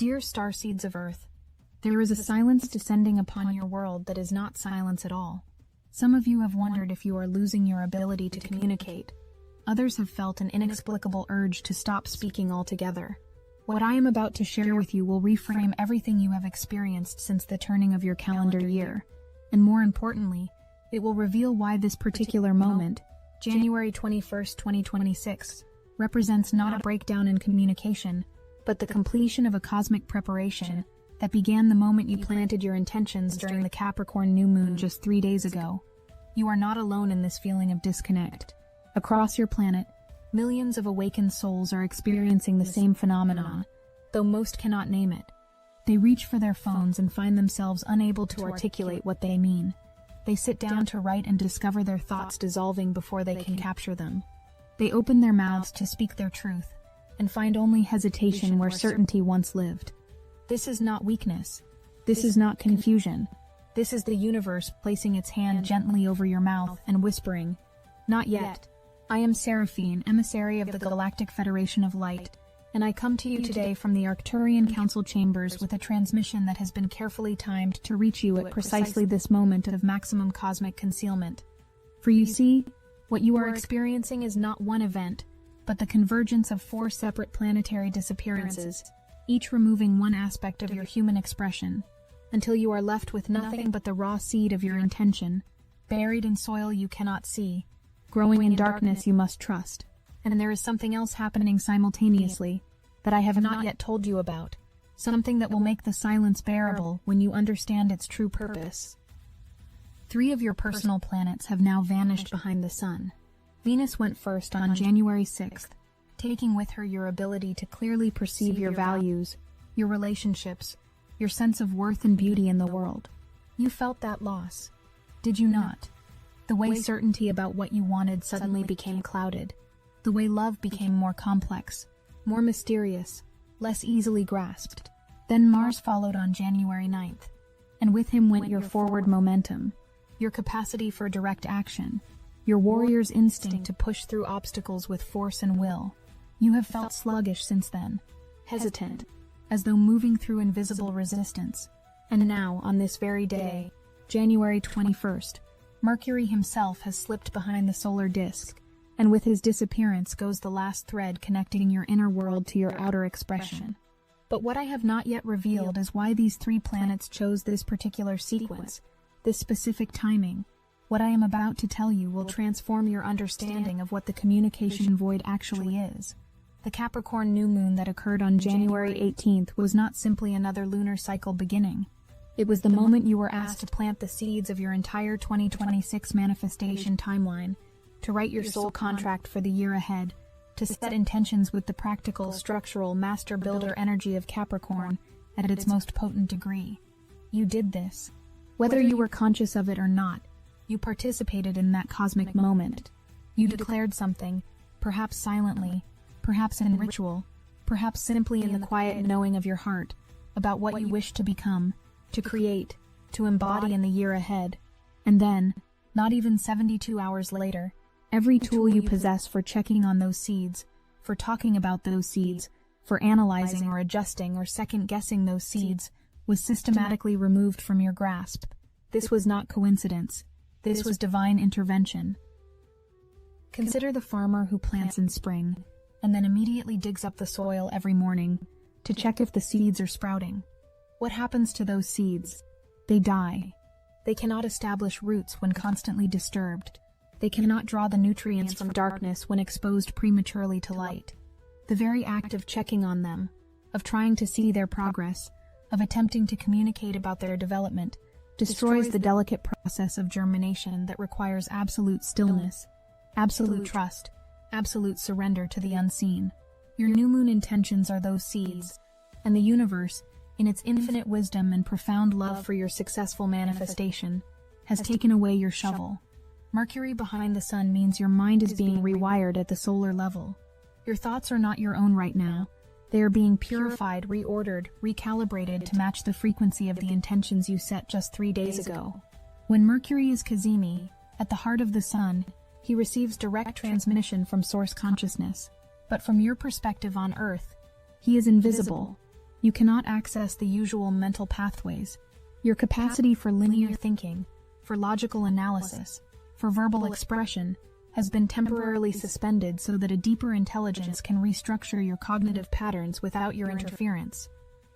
Dear starseeds of Earth, there is a silence descending upon your world that is not silence at all. Some of you have wondered if you are losing your ability to communicate. Others have felt an inexplicable urge to stop speaking altogether. What I am about to share with you will reframe everything you have experienced since the turning of your calendar year. And more importantly, it will reveal why this particular moment, January 21st, 2026, represents not a breakdown in communication, but the completion of a cosmic preparation that began the moment you planted your intentions during the Capricorn new moon just 3 days ago. You are not alone in this feeling of disconnect. Across your planet, millions of awakened souls are experiencing the same phenomenon, though most cannot name it. They reach for their phones and find themselves unable to articulate what they mean. They sit down to write and discover their thoughts dissolving before they can capture them. They open their mouths to speak their truth, and find only hesitation where certainty once lived. This is not weakness. This is not confusion. This is the universe placing its hand gently over your mouth and whispering, "Not yet. I am Seraphine, emissary of the Galactic Federation of Light, and I come to you today from the Arcturian Council chambers with a transmission that has been carefully timed to reach you at precisely this moment of maximum cosmic concealment. For you see, what you are experiencing is not one event, but the convergence of 4 separate planetary disappearances, each removing one aspect of your human expression, until you are left with nothing but the raw seed of your intention, buried in soil you cannot see, growing in darkness you must trust. And there is something else happening simultaneously that I have not yet told you about, something that will make the silence bearable when you understand its true purpose. 3 of your personal planets have now vanished behind the sun. Venus went first on January 6th, taking with her your ability to clearly perceive your values, your relationships, your sense of worth and beauty in the world. You felt that loss, did you not? The way certainty about what you wanted suddenly became clouded. The way love became more complex, more mysterious, less easily grasped. Then Mars followed on January 9th, and with him went your forward momentum, your capacity for direct action, your warrior's instinct to push through obstacles with force and will. You have felt sluggish since then, hesitant, as though moving through invisible resistance. And now, on this very day, January 21st, Mercury himself has slipped behind the solar disk, and with his disappearance goes the last thread connecting your inner world to your outer expression. But what I have not yet revealed is why these 3 planets chose this particular sequence, this specific timing. What I am about to tell you will transform your understanding of what the communication void actually is. The Capricorn new moon that occurred on January 18th was not simply another lunar cycle beginning. It was the moment you were asked to plant the seeds of your entire 2026 manifestation timeline, to write your soul contract for the year ahead, to set intentions with the practical, structural, master builder energy of Capricorn at its most potent degree. You did this. Whether you were conscious of it or not, you participated in that cosmic moment. You declared something, perhaps silently, perhaps in ritual, perhaps simply in the quiet knowing of your heart, about what you wish to become, to create, to embody in the year ahead. And then, not even 72 hours later, every tool you possess for checking on those seeds, for talking about those seeds, for analyzing or adjusting or second-guessing those seeds, was systematically removed from your grasp. This was not coincidence. This was divine intervention. Consider the farmer who plants in spring, and then immediately digs up the soil every morning to check if the seeds are sprouting. What happens to those seeds? They die. They cannot establish roots when constantly disturbed. They cannot draw the nutrients from darkness when exposed prematurely to light. The very act of checking on them, of trying to see their progress, of attempting to communicate about their development, destroys the delicate process of germination that requires absolute stillness, absolute trust, absolute surrender to the unseen. Your new moon intentions are those seeds, and the universe, in its infinite wisdom and profound love for your successful manifestation, has taken away your shovel. Mercury behind the sun means your mind is being rewired at the solar level. Your thoughts are not your own right now. They are being purified, reordered, recalibrated to match the frequency of the intentions you set just 3 days ago. When Mercury is Kazemi, at the heart of the sun, he receives direct transmission from source consciousness. But from your perspective on Earth, he is invisible. You cannot access the usual mental pathways. Your capacity for linear thinking, for logical analysis, for verbal expression, has been temporarily suspended so that a deeper intelligence can restructure your cognitive patterns without your interference.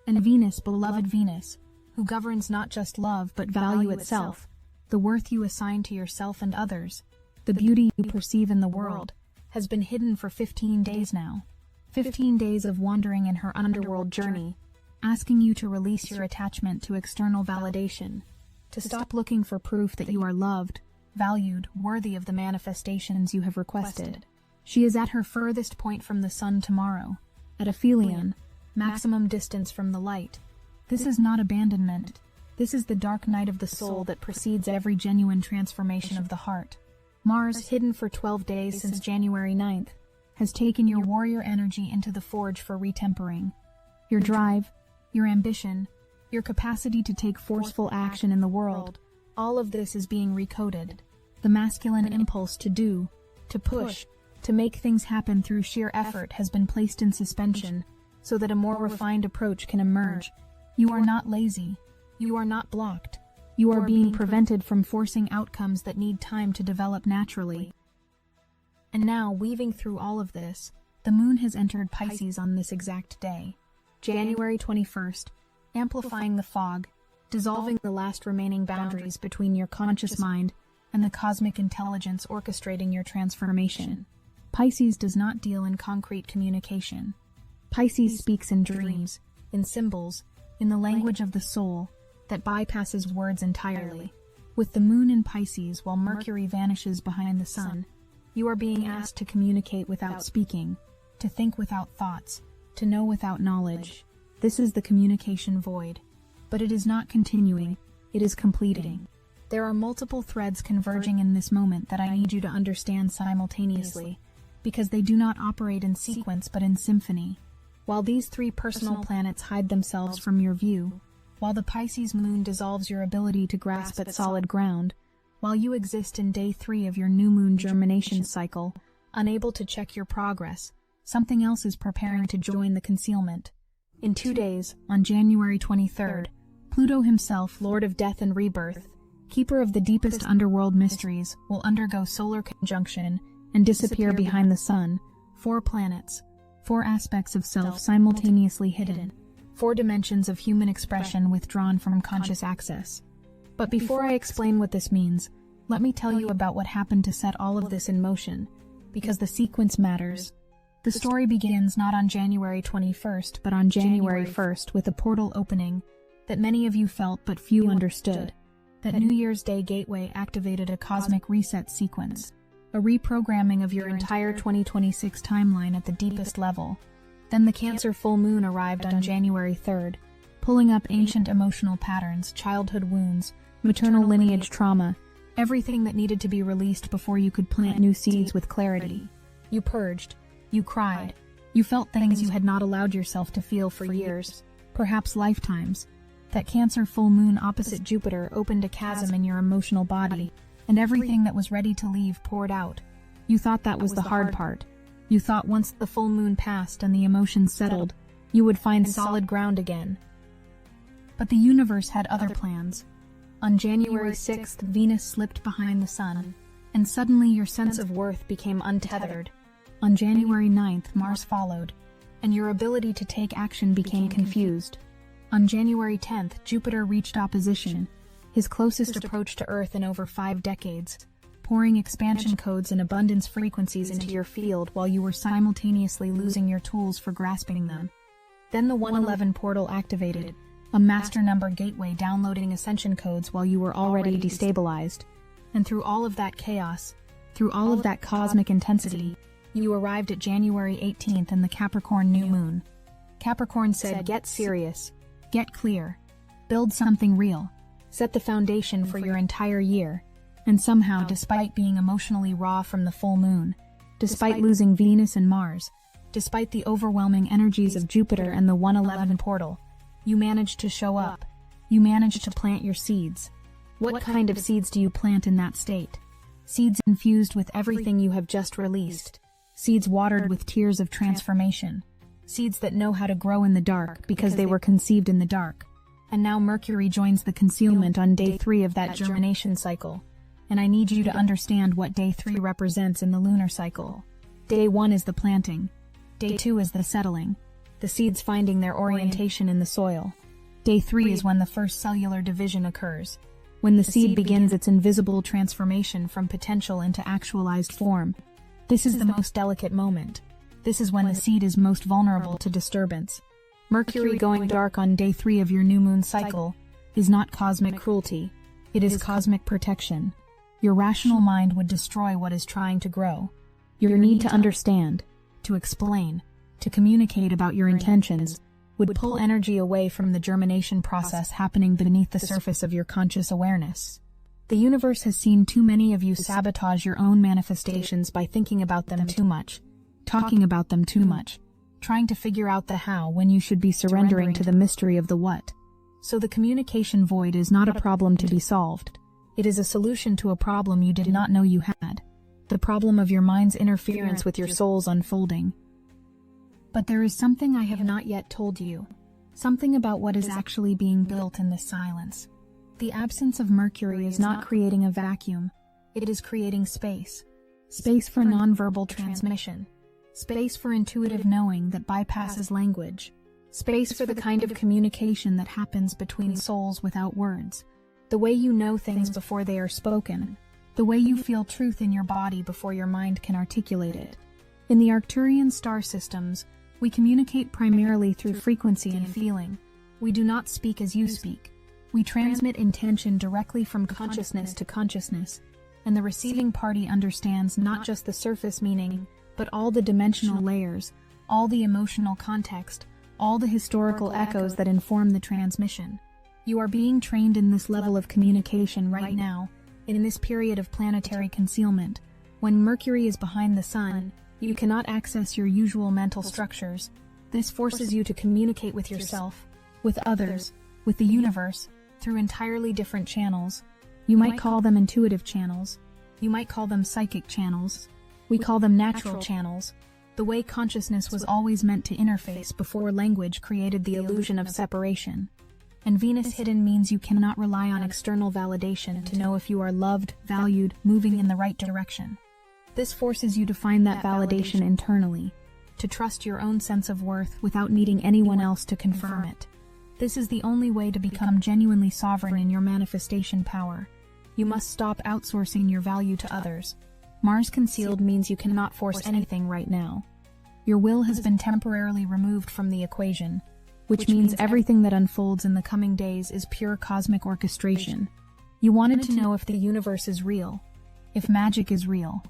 And Venus, beloved Venus, who governs not just love but value itself, the worth you assign to yourself and others, the beauty you perceive in the world, has been hidden for 15 days now. 15 days of wandering in her underworld journey, asking you to release your attachment to external validation, to stop looking for proof that you are loved, valued, worthy of the manifestations you have requested. She is at her furthest point from the sun tomorrow, at aphelion, maximum distance from the light. This is not abandonment. This is the dark night of the soul that precedes every genuine transformation of the heart. Mars, hidden for 12 days since January 9th, has taken your warrior energy into the forge for retempering. Your drive, your ambition, your capacity to take forceful action in the world, all of this is being recoded. The masculine impulse to do, to push, to make things happen through sheer effort has been placed in suspension so that a more refined approach can emerge. You are not lazy. You are not blocked. You are being prevented from forcing outcomes that need time to develop naturally. And now, weaving through all of this, the moon has entered Pisces on this exact day, January 21st, amplifying the fog, dissolving the last remaining boundaries between your conscious mind and the cosmic intelligence orchestrating your transformation. Pisces does not deal in concrete communication. Pisces speaks in dreams, in symbols, in the language of the soul that bypasses words entirely. With the moon in Pisces while Mercury vanishes behind the sun, you are being asked to communicate without speaking, to think without thoughts, to know without knowledge. This is the communication void. But it is not continuing, it is completing. There are multiple threads converging in this moment that I need you to understand simultaneously, because they do not operate in sequence but in symphony. While these three personal planets hide themselves from your view, while the Pisces moon dissolves your ability to grasp at solid ground, while you exist in day 3 of your new moon germination cycle, unable to check your progress, something else is preparing to join the concealment. In 2 days, on January 23rd, Pluto himself, Lord of Death and Rebirth, keeper of the deepest underworld mysteries, will undergo solar conjunction and disappear behind the sun. 4 planets, 4 aspects of self simultaneously hidden, 4 dimensions of human expression withdrawn from conscious access. But before I explain what this means, let me tell you about what happened to set all of this in motion, because the sequence matters. The story begins not on January 21st, but on January 1st with a portal opening that many of you felt but few understood. That New Year's Day gateway activated a cosmic reset sequence, a reprogramming of your entire 2026 timeline at the deepest level. Then the Cancer full moon arrived on January 3rd, pulling up ancient emotional patterns, childhood wounds, maternal lineage trauma, everything that needed to be released before you could plant new seeds with clarity. You purged. You cried. You felt things you had not allowed yourself to feel for years, perhaps lifetimes. That Cancer full moon opposite Jupiter opened a chasm in your emotional body, and everything that was ready to leave poured out. You thought that was the hard part. You thought once the full moon passed and the emotions settled, you would find solid ground again. But the universe had other plans. On January 6th, Venus slipped behind the sun, and suddenly your sense of worth became untethered. On January 9th, Mars followed, and your ability to take action became confused. On January 10th, Jupiter reached opposition, his closest approach to Earth in over 5 decades, pouring expansion codes and abundance frequencies into your field while you were simultaneously losing your tools for grasping them. Then the 111 portal activated, a master number gateway downloading ascension codes while you were already destabilized. And through all of that chaos, through all of that cosmic intensity, you arrived at January 18th in the Capricorn new moon. Capricorn said, get serious, get clear, build something real, set the foundation for your entire year. And somehow, despite being emotionally raw from the full moon, despite losing Venus and Mars, despite the overwhelming energies of Jupiter and the 111 portal, you managed to show up. You managed to plant your seeds. What kind of seeds do you plant in that state? Seeds infused with everything you have just released. Seeds watered with tears of transformation. seeds that know how to grow in the dark because they were conceived in the dark. And now Mercury joins the concealment on day 3 of that germination cycle. And I need you to understand what day 3 represents in the lunar cycle. Day 1 is the planting. Day 2 is the settling, the seeds finding their orientation in the soil. Day 3 is when the first cellular division occurs, when the seed begins its invisible transformation from potential into actualized form. This is the most delicate moment. This is when the seed is most vulnerable to disturbance. Mercury going dark on day 3 of your new moon cycle is not cosmic cruelty. It is cosmic protection. Your rational mind would destroy what is trying to grow. Your need to understand, to explain, to communicate about your intentions would pull energy away from the germination process happening beneath the surface of your conscious awareness. The universe has seen too many of you sabotage your own manifestations by thinking about them too much, talking about them too much, trying to figure out the how when you should be surrendering to the mystery of the what. So the communication void is not a problem to be solved. It is a solution to a problem you did not know you had. The problem of your mind's interference with your soul's unfolding. But there is something I have not yet told you. Something about what is actually being built in this silence. The absence of Mercury is not creating a vacuum. It is creating space. Space for nonverbal transmission. Space for intuitive knowing that bypasses language. Space for the kind of communication that happens between souls without words. The way you know things before they are spoken. The way you feel truth in your body before your mind can articulate it. In the Arcturian star systems, we communicate primarily through frequency and feeling. We do not speak as you speak. We transmit intention directly from consciousness to consciousness, and the receiving party understands not just the surface meaning, but all the dimensional layers, all the emotional context, all the historical echoes that inform the transmission. You are being trained in this level of communication right now, in this period of planetary concealment. When Mercury is behind the Sun, you cannot access your usual mental structures. This forces you to communicate with yourself, with others, with the universe, through entirely different channels. You might call them intuitive channels. You might call them psychic channels. We call them natural channels. The way consciousness was always meant to interface before language created the illusion of separation. And Venus hidden means you cannot rely on external validation to know if you are loved, valued, moving in the right direction. This forces you to find that validation internally, to trust your own sense of worth without needing anyone else to confirm it. This is the only way to become genuinely sovereign in your manifestation power. You must stop outsourcing your value to others. Mars concealed means you cannot force anything right now. Your will has been temporarily removed from the equation, which means everything that unfolds in the coming days is pure cosmic orchestration. You wanted to know if the universe is real, if magic is real,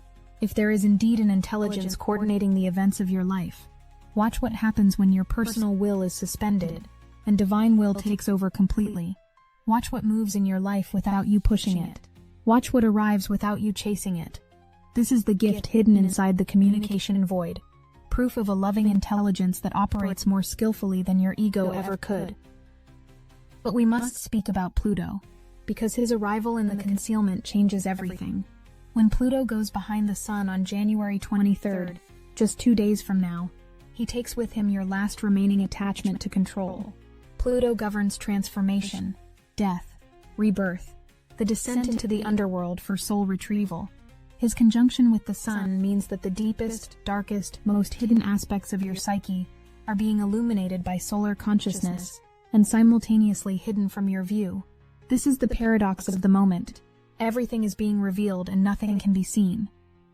if there is indeed an intelligence coordinating the events of your life. Watch what happens when your personal will is suspended and divine will takes over completely. Watch what moves in your life without you pushing it. Watch what arrives without you chasing it. This is the gift hidden inside the communication void. Proof of a loving intelligence that operates more skillfully than your ego ever could. But we must speak about Pluto, because his arrival in the concealment changes everything. When Pluto goes behind the Sun on January 23rd, just 2 days from now, he takes with him your last remaining attachment to control. Pluto governs transformation, death, rebirth, the descent into the underworld for soul retrieval. His conjunction with the Sun means that the deepest, darkest, most hidden aspects of your psyche are being illuminated by solar consciousness and simultaneously hidden from your view. This is the paradox of the moment. Everything is being revealed and nothing can be seen.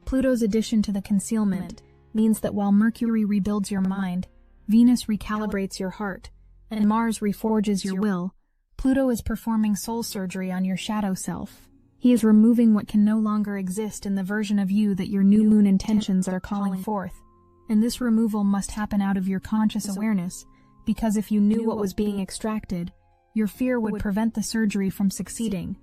Pluto's addition to the concealment means that while Mercury rebuilds your mind, Venus recalibrates your heart, and Mars reforges your will, Pluto is performing soul surgery on your shadow self. He is removing what can no longer exist in the version of you that your new moon intentions are calling forth. And this removal must happen out of your conscious awareness, because if you knew what was being extracted, your fear would prevent the surgery from succeeding.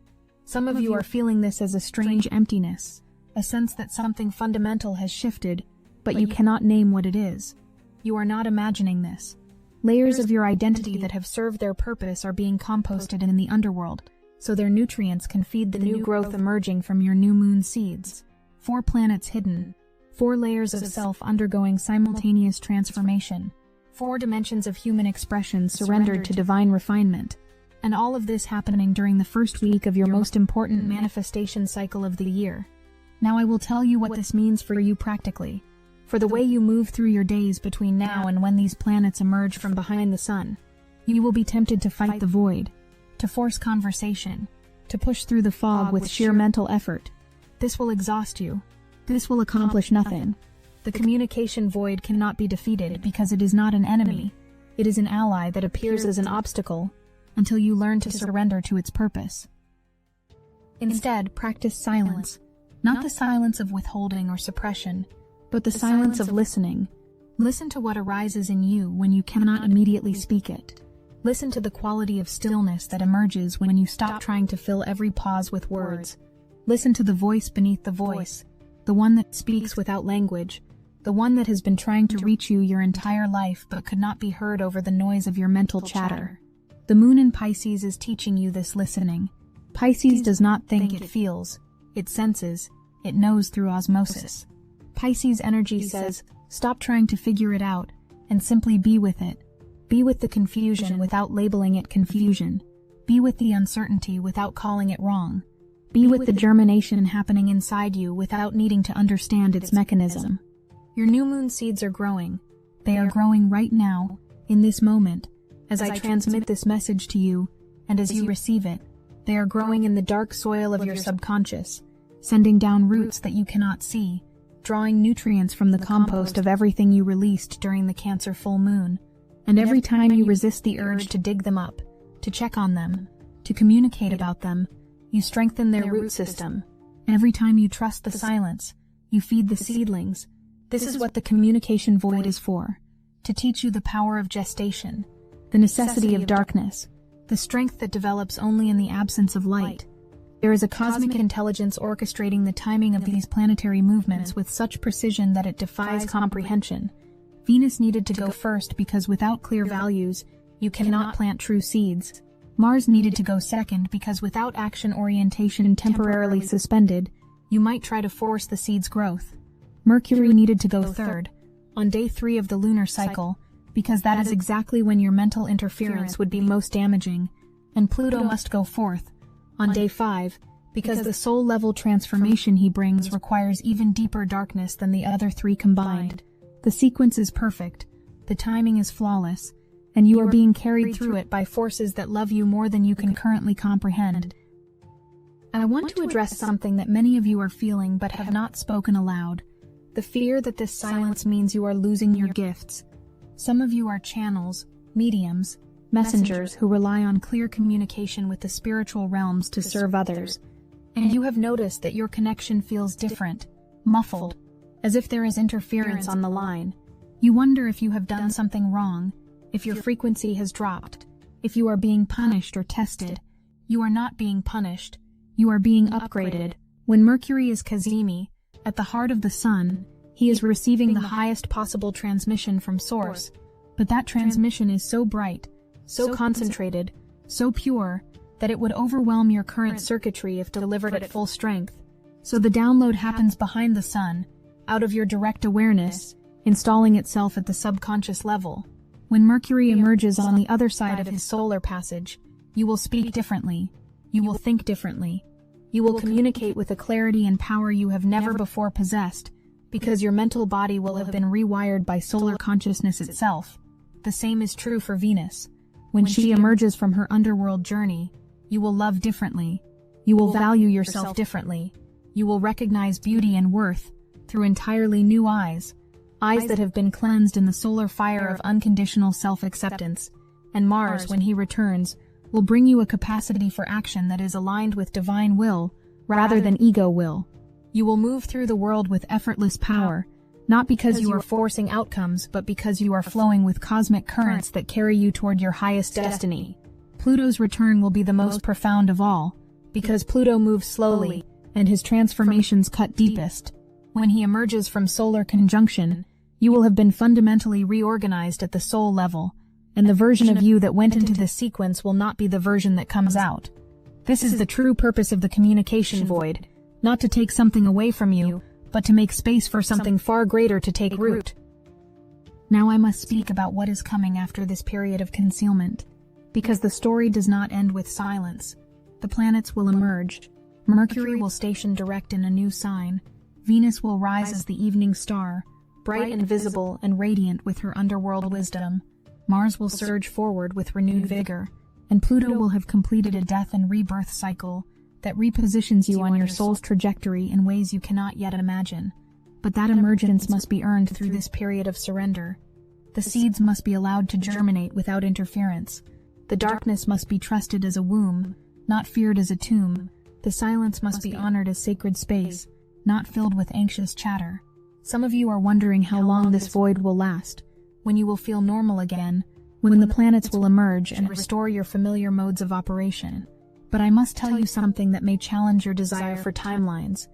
Some of you are feeling this as a strange emptiness, a sense that something fundamental has shifted, but you cannot name what it is. You are not imagining this. Layers of your identity that have served their purpose are being composted in the underworld, so their nutrients can feed the new growth emerging from your new moon seeds. 4 planets hidden, 4 layers of self undergoing simultaneous transformation, 4 dimensions of human expression surrendered to divine refinement. And all of this happening during the first week of your most important manifestation cycle of the year. Now I will tell you what this means for you practically, for the way you move through your days between now and when these planets emerge from behind the sun. You will be tempted to fight the void, to force conversation, to push through the fog with sheer mental effort. This will exhaust you. This will accomplish nothing. The communication void cannot be defeated because it is not an enemy. It is an ally that appears as an obstacle until you learn to surrender to its purpose. Instead, practice silence. Not the silence of withholding or suppression, but the silence of listening. Listen to what arises in you when you cannot immediately speak it. Listen to the quality of stillness that emerges when you stop trying to fill every pause with words. Listen to the voice beneath the voice, the one that speaks without language, the one that has been trying to reach you your entire life but could not be heard over the noise of your mental chatter. The moon in Pisces is teaching you this listening. Pisces does not think, it feels, it senses, it knows through osmosis. Pisces energy says, stop trying to figure it out, and simply be with it. Be with the confusion without labeling it confusion. Be with the uncertainty without calling it wrong. Be with the germination happening inside you without needing to understand its mechanism. Your new moon seeds are growing. They are growing right now, in this moment, as I transmit this message to you, and as you receive it. They are growing in the dark soil of your subconscious, sending down roots that you cannot see, drawing nutrients from the compost of everything you released during the Cancer full moon. And every time you resist the urge to dig them up, to check on them, to communicate about them, you strengthen their root system. Every time you trust the silence, you feed the seedlings. This is what the communication void is for, to teach you the power of gestation, the necessity of darkness, the strength that develops only in the absence of light. There is a cosmic intelligence orchestrating the timing of these planetary movements with such precision that it defies comprehension. Venus needed to go first because without clear values, you cannot plant true seeds. Mars needed to go second because without action orientation temporarily suspended, you might try to force the seed's growth. Mercury needed to go third, on day 3 of the lunar cycle, because that is exactly when your mental interference would be most damaging, and Pluto must go fourth, on day 5, because the soul-level transformation he brings requires even deeper darkness than the other 3 combined. The sequence is perfect, the timing is flawless, and you are being carried through it by forces that love you more than you can currently comprehend. I want to address something that many of you are feeling but have not spoken aloud. The fear that this silence means you are losing your gifts. Some of you are channels, mediums, messengers who rely on clear communication with the spiritual realms to serve others. And you have noticed that your connection feels different, muffled, as if there is interference on the line. You wonder if you have done something wrong, if your frequency has dropped, if you are being punished or tested. You are not being punished. You are being upgraded. When Mercury is Kazemi, at the heart of the sun, he is receiving the highest possible transmission from Source. But that transmission is so bright, so concentrated, so pure, that it would overwhelm your current circuitry if delivered at full strength. So the download happens behind the sun, out of your direct awareness, installing itself at the subconscious level. When Mercury emerges on the other side of his solar passage, you will speak differently. You will think differently. You will communicate with a clarity and power you have never before possessed, because your mental body will have been rewired by solar consciousness itself. The same is true for Venus. When she emerges from her underworld journey, you will love differently. You will value yourself differently. You will recognize beauty and worth through entirely new eyes that have been cleansed in the solar fire of unconditional self-acceptance. And Mars, when he returns, will bring you a capacity for action that is aligned with divine will, rather than ego will. You will move through the world with effortless power, not because you are forcing outcomes, but because you are flowing with cosmic currents that carry you toward your highest destiny. Pluto's return will be the most profound of all, because Pluto moves slowly, and his transformations cut deepest. When he emerges from solar conjunction, you will have been fundamentally reorganized at the soul level, and the version of you that went into this sequence will not be the version that comes out. This is the true purpose of the communication void, not to take something away from you, but to make space for something far greater to take root. Now I must speak about what is coming after this period of concealment, because the story does not end with silence. The planets will emerge. Mercury will station direct in a new sign. Venus will rise as the evening star, bright and visible and radiant with her underworld wisdom. Mars will surge forward with renewed vigor, and Pluto will have completed a death and rebirth cycle that repositions you on your soul's trajectory in ways you cannot yet imagine. But that emergence must be earned through this period of surrender. The seeds must be allowed to germinate without interference. The darkness must be trusted as a womb, not feared as a tomb. The silence must be honored as sacred space, not filled with anxious chatter. Some of you are wondering how long this void will last, when you will feel normal again, when the planets will emerge and restore your familiar modes of operation. But I must tell you something that may challenge your desire for timelines.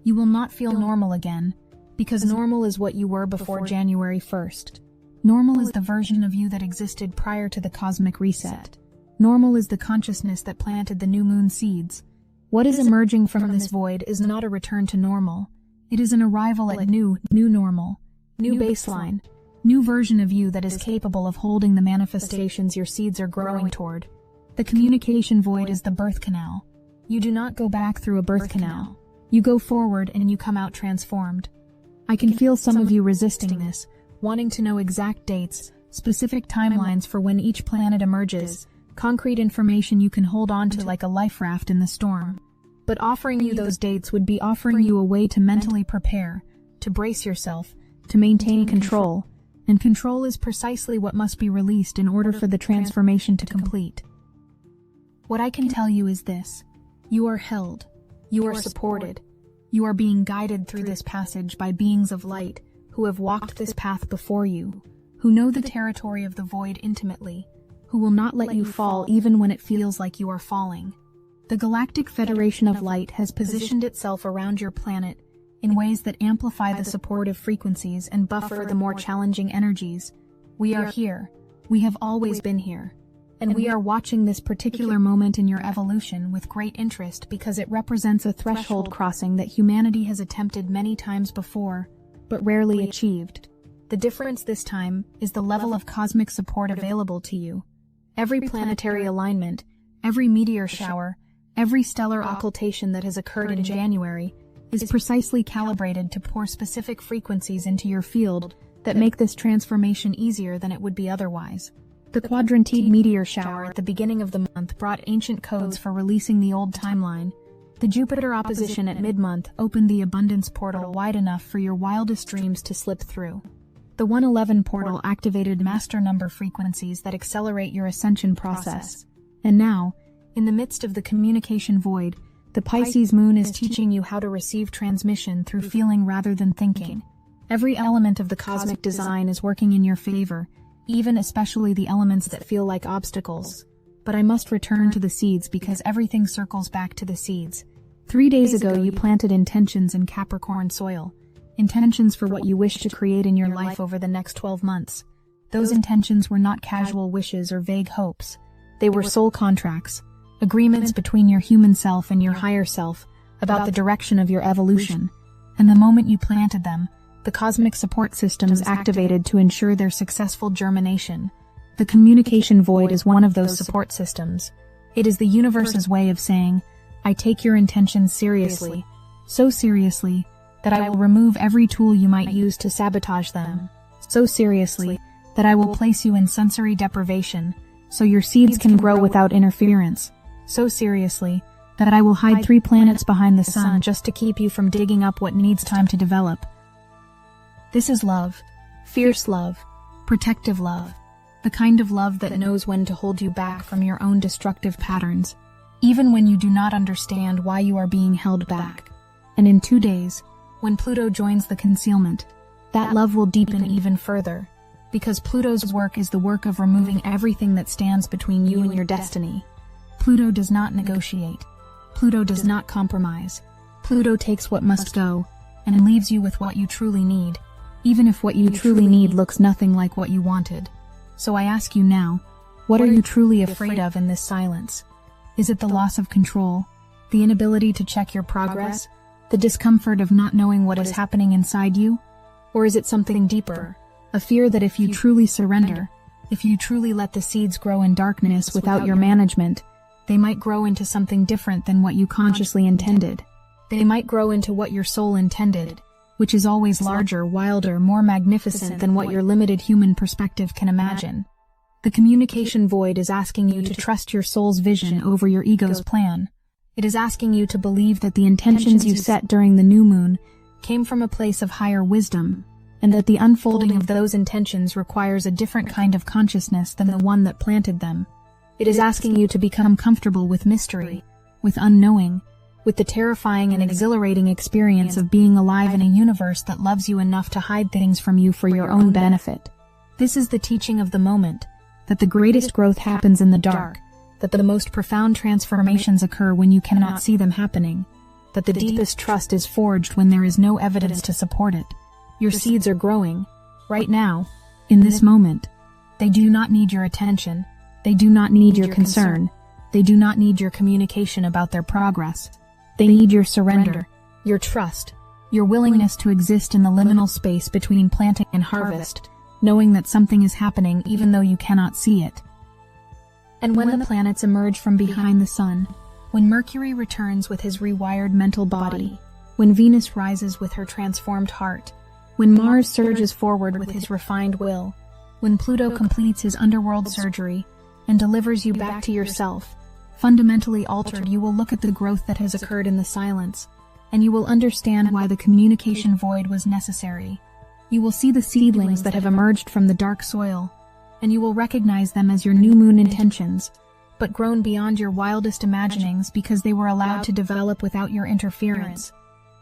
You will not feel normal again, because normal is what you were before January 1st. Normal is the version of you that existed prior to the cosmic reset. Normal is the consciousness that planted the new moon seeds. What is emerging from this void is not a return to normal. It is an arrival at new normal, new baseline, new version of you that is capable of holding the manifestations your seeds are growing toward. The communication void is the birth canal. You do not go back through a birth canal. You go forward and you come out transformed. I can feel some of you resisting this, wanting to know exact dates, specific timelines for when each planet emerges, concrete information you can hold on to like a life raft in the storm. But offering you those dates would be offering you a way to mentally prepare, to brace yourself, to maintain control. And control is precisely what must be released in order for the transformation to complete. What I can tell you is this: you are held, you are supported, you are being guided through this passage by beings of light who have walked this path before you, who know the territory of the void intimately, who will not let you fall even when it feels like you are falling. The Galactic Federation of Light has positioned itself around your planet in ways that amplify the supportive frequencies and buffer the more challenging energies. We are here. We have always been here. And we are watching this particular moment in your evolution with great interest because it represents a threshold crossing that humanity has attempted many times before, but rarely achieved. The difference this time is the level of cosmic support available to you. Every planetary alignment, every meteor shower, every stellar occultation that has occurred in January is precisely calibrated to pour specific frequencies into your field that make this transformation easier than it would be otherwise. The Quadrantide meteor shower at the beginning of the month brought ancient codes for releasing the old timeline. The Jupiter opposition at mid-month opened the abundance portal wide enough for your wildest dreams to slip through. The 111 portal activated master number frequencies that accelerate your ascension process. And now, in the midst of the communication void, the Pisces moon is teaching you how to receive transmission through feeling rather than thinking. Every element of the cosmic design is working in your favor, even especially the elements that feel like obstacles. But I must return to the seeds because everything circles back to the seeds. 3 days ago you planted intentions in Capricorn soil. Intentions for what you wish to create in your life over the next 12 months. Those intentions were not casual wishes or vague hopes. They were soul contracts, agreements between your human self and your higher self about the direction of your evolution. And the moment you planted them, the cosmic support systems activated to ensure their successful germination. The communication void is one of those support systems. It is the universe's way of saying, I take your intentions seriously, so seriously that I will remove every tool you might use to sabotage them, so seriously that I will place you in sensory deprivation, so your seeds can grow without interference, so seriously that I will hide 3 planets behind the sun just to keep you from digging up what needs time to develop. This is love, fierce love, protective love, the kind of love that knows when to hold you back from your own destructive patterns, even when you do not understand why you are being held back. And in 2 days, when Pluto joins the concealment, that love will deepen even further, because Pluto's work is the work of removing everything that stands between you and your destiny. Pluto does not negotiate. Pluto does not compromise. Pluto takes what must go and leaves you with what you truly need, even if what you truly need looks nothing like what you wanted. So I ask you now, what are you truly afraid of in this silence? Is it the loss of control, the inability to check your progress, the discomfort of not knowing what is happening inside you? Or is it something deeper, A fear that if you truly surrender, if you truly let the seeds grow in darkness without your management, they might grow into something different than what you consciously intended. They might grow into what your soul intended, which is always larger, wilder, more magnificent than what your limited human perspective can imagine. The communication void is asking you to trust your soul's vision over your ego's plan. It is asking you to believe that the intentions you set during the new moon came from a place of higher wisdom, and that the unfolding of those intentions requires a different kind of consciousness than the one that planted them. It is asking you to become comfortable with mystery, with unknowing, with the terrifying and exhilarating experience of being alive in a universe that loves you enough to hide things from you for your own benefit. This is the teaching of the moment, that the greatest growth happens in the dark, that the most profound transformations occur when you cannot see them happening, that the deepest trust is forged when there is no evidence to support it. Your seeds are growing, right now, in this moment. They do not need your attention. They do not need your concern. They do not need your communication about their progress. They need your surrender, your trust, your willingness to exist in the liminal space between planting and harvest, knowing that something is happening even though you cannot see it. And when the planets emerge from behind the sun, when Mercury returns with his rewired mental body, when Venus rises with her transformed heart, when Mars surges forward with his refined will, when Pluto completes his underworld surgery and delivers you back to yourself, fundamentally altered, you will look at the growth that has occurred in the silence, and you will understand why the communication void was necessary. You will see the seedlings that have emerged from the dark soil, and you will recognize them as your new moon intentions, but grown beyond your wildest imaginings because they were allowed to develop without your interference.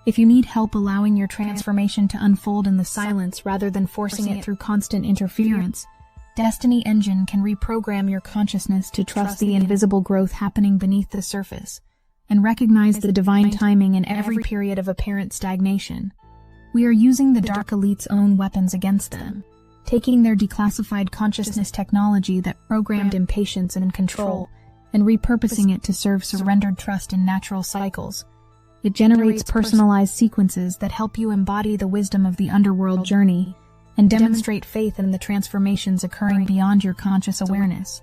If you need help allowing your transformation to unfold in the silence rather than forcing it through constant interference, Destiny Engine can reprogram your consciousness to trust the invisible growth happening beneath the surface, and recognize the divine timing in every period of apparent stagnation. We are using the Dark Elite's own weapons against them, taking their declassified consciousness technology that programmed impatience and control, and repurposing it to serve surrendered trust in natural cycles. It generates personalized sequences that help you embody the wisdom of the underworld journey, and demonstrate faith in the transformations occurring beyond your conscious awareness.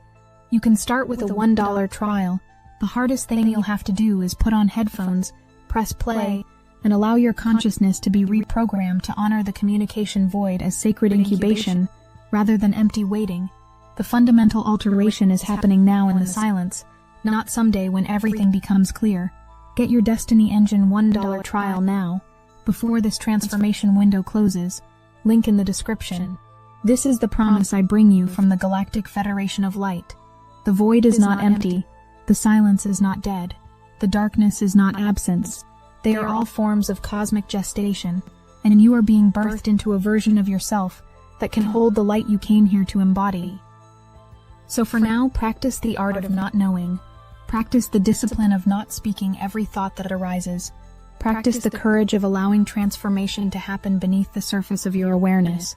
You can start with a $1 trial. The hardest thing you'll have to do is put on headphones, press play, and allow your consciousness to be reprogrammed to honor the communication void as sacred incubation rather than empty waiting. The fundamental alteration is happening now in the silence, not someday when everything becomes clear. Get your Destiny Engine $1 trial now, before this transformation window closes. Link in the description. This is the promise I bring you from the Galactic Federation of Light. The void is not empty. The silence is not dead. The darkness is not absence. They are all forms of cosmic gestation, and you are being birthed into a version of yourself that can hold the light you came here to embody. So for now, practice the art of not knowing. Practice the discipline of not speaking every thought that arises. Practice the courage of allowing transformation to happen beneath the surface of your awareness.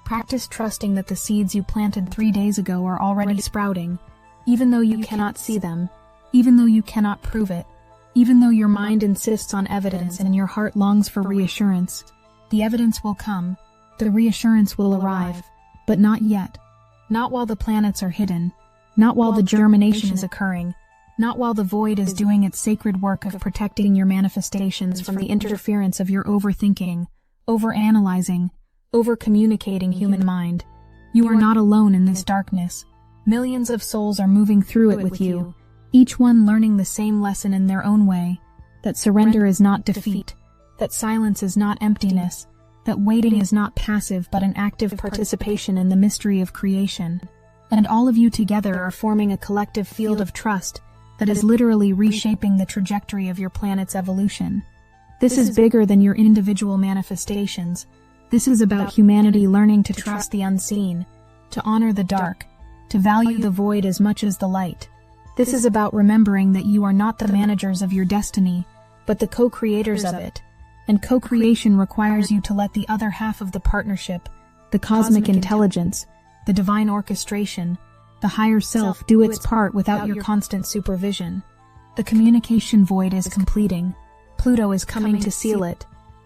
Practice trusting that the seeds you planted 3 days ago are already sprouting, even though you cannot see them, even though you cannot prove it, even though your mind insists on evidence and your heart longs for reassurance. The evidence will come, the reassurance will arrive, but not yet. Not while the planets are hidden, not while the germination is occurring, not while the void is doing its sacred work of protecting your manifestations from the interference of your overthinking, overanalyzing, over-communicating human mind. You are not alone in this darkness. Millions of souls are moving through it with you, each one learning the same lesson in their own way, that surrender is not defeat, that silence is not emptiness, that waiting is not passive but an active participation in the mystery of creation. And all of you together are forming a collective field of trust that is literally reshaping the trajectory of your planet's evolution. This is bigger than your individual manifestations. This is about humanity learning to trust the unseen, to honor the dark, to value the void as much as the light. This is about remembering that you are not the managers of your destiny, but the co-creators of it. And co-creation requires you to let the other half of the partnership, the cosmic intelligence, the divine orchestration, the higher self do its part without your constant supervision. The communication void is completing. Pluto is coming to seal it.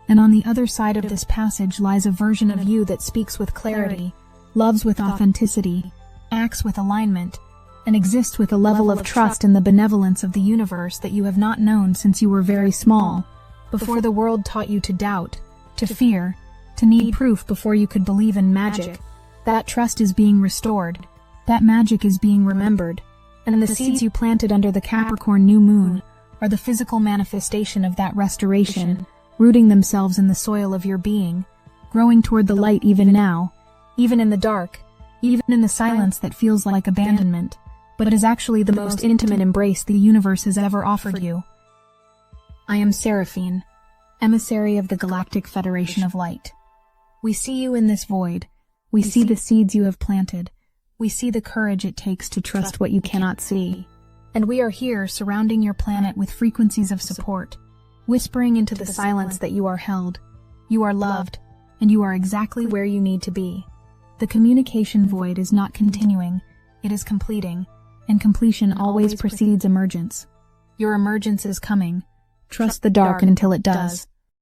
And on the other side of this passage lies a version of you that speaks with clarity, loves with authenticity, acts with alignment, and exists with a level of trust in the benevolence of the universe that you have not known since you were very small, before the world taught you to doubt, to fear, to need proof before you could believe in magic. That trust is being restored, that magic is being remembered, and the seeds you planted under the Capricorn new moon are the physical manifestation of that restoration, rooting themselves in the soil of your being, growing toward the light even now, even in the dark, even in the silence that feels like abandonment, but is actually the most intimate embrace the universe has ever offered you. I am Seraphine, emissary of the Galactic Federation of Light. We see you in this void. We see the seeds you have planted. We see the courage it takes to trust what you cannot see. And we are here surrounding your planet with frequencies of support, whispering into the silence that you are held, you are loved, and you are exactly where you need to be. The communication void is not continuing, it is completing, and completion always precedes emergence. Your emergence is coming. Trust the dark until it does.